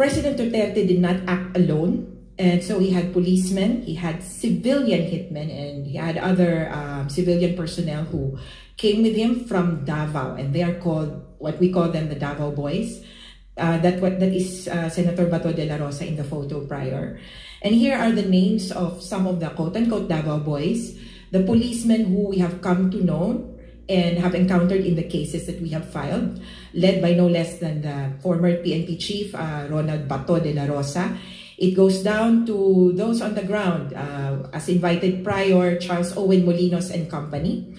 President Duterte did not act alone. And so he had policemen, he had civilian hitmen, and he had other civilian personnel who came with him from Davao, and they are called, what we call them, the Davao Boys. That is Senator Bato de la Rosa in the photo prior. And here are the names of some of the quote-unquote Davao Boys, the policemen who we have come to know and have encountered in the cases that we have filed, led by no less than the former PNP chief, Ronald Bato de la Rosa. It goes down to those on the ground, as invited prior, Charles Owen Molinos and company,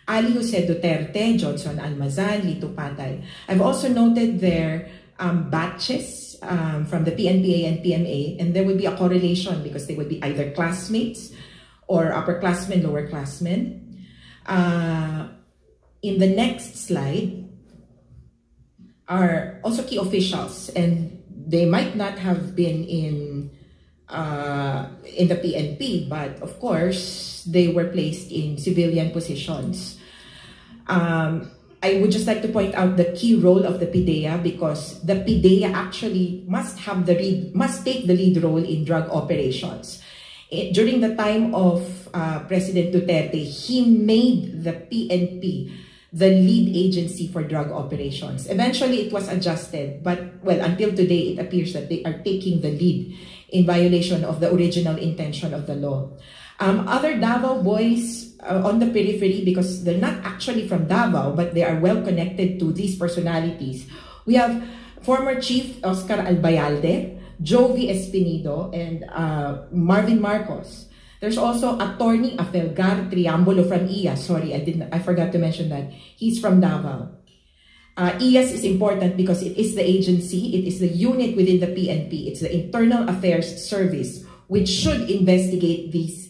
Ali Jose Duterte, Johnson Almazan, Lito Patay. I've also noted their batches from the PNPA and PMA, and there would be a correlation because they would be either classmates or upperclassmen, lowerclassmen. In the next slide are also key officials, and they might not have been in the PNP, but of course they were placed in civilian positions. I would just like to point out the key role of the PIDEA, because the PIDEA actually must take the lead role in drug operations. During the time of President Duterte, he made the PNP the lead agency for drug operations. Eventually, it was adjusted, but well, until today, it appears that they are taking the lead in violation of the original intention of the law. Other Davao Boys on the periphery, because they're not actually from Davao, but they are well connected to these personalities. We have former Chief Oscar Albayalde, Jovi Espinido, and Marvin Marcos. There's also Attorney Afelgar Triambulo from IAS. Sorry, I forgot to mention that. He's from Davao. IAS is important because it is the agency, it is the unit within the PNP. It's the Internal Affairs Service, which should investigate these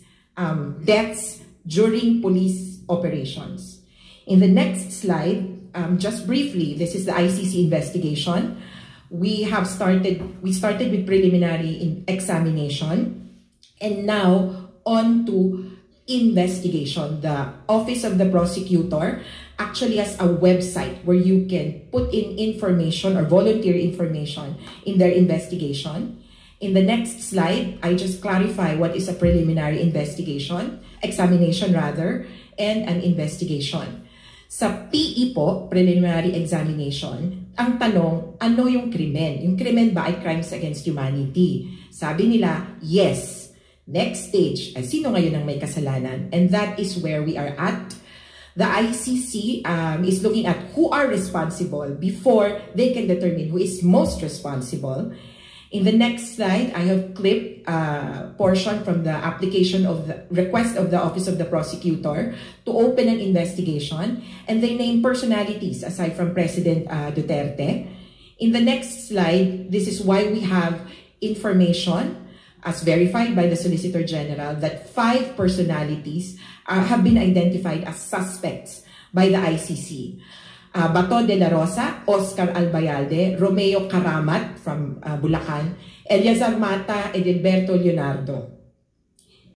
deaths during police operations. In the next slide, just briefly, this is the ICC investigation. We started with preliminary examination, and now on to investigation. The Office of the Prosecutor actually has a website where you can put in information or volunteer information in their investigation. In the next slide, I just clarify what is a preliminary examination rather, and an investigation. Sa PE po, preliminary examination, ang tanong, ano yung krimen? Yung krimen ba ay crimes against humanity? Sabi nila, yes. Next stage, sino ngayon ang may kasalanan? And that is where we are at. The ICC is looking at who are responsible before they can determine who is most responsible. In the next slide, I have clipped a portion from the application of the request of the Office of the Prosecutor to open an investigation, and they name personalities aside from President Duterte. In the next slide, this is why we have information as verified by the Solicitor General that 5 personalities have been identified as suspects by the ICC. Bato de la Rosa, Oscar Albayalde, Romeo Karamat from Bulacan, Eliazar Mata, Edilberto Leonardo.